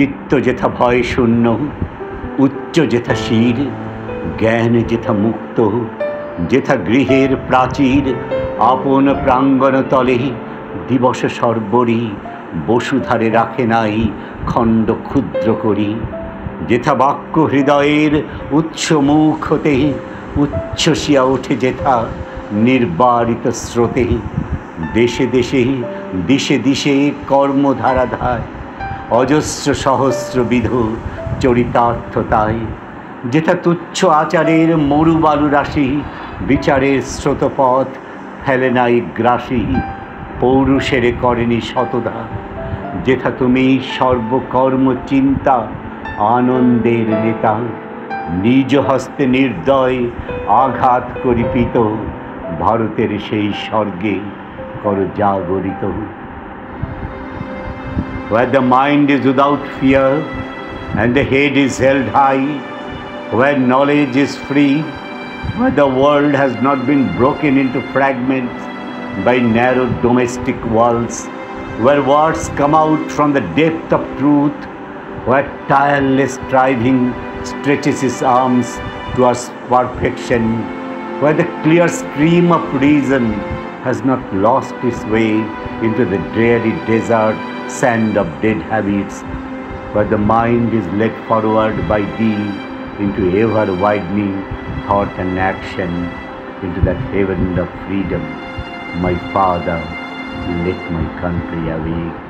চিত্ত যেথা ভয় শূন্য, উচ্চ যেথা শির, জ্ঞান যেথা মুক্ত, যেথা গৃহের প্রাচীর আপন প্রাঙ্গণ তলে দিবস সর্বরি বসুধারে রাখে নাই খণ্ড ক্ষুদ্র করি। যেথা বাক্য হৃদয়ের উচ্চ মুখ হতে উচ্ছ্বসিয়া ওঠে যেথা নির্বারিত স্রোতে, দেশে দেশে দিশে দিশে কর্মধারাধায় অজস্র সহস্রবিধ চরিতার্থতায়, যেথা তুচ্ছ আচারের মরুবালু রাশি বিচারের স্রোতপথ ফেলে নাই গ্রাসী পৌরুষের করেনি শতদা। যেথা তুমি সর্বকর্ম চিন্তা আনন্দের নেতা, নিজ হস্তে নির্দয় আঘাত করিপিত ভারতের সেই স্বর্গে কর জাগরিত। Where the mind is without fear and the head is held high, where knowledge is free, where the world has not been broken into fragments by narrow domestic walls, where words come out from the depth of truth, where tireless striving stretches its arms towards perfection, where the clear stream of reason has not lost its way into the dreary desert sand of dead habits, where the mind is led forward by thee into ever-widening thought and action, into that heaven of freedom. My Father, let my country awake.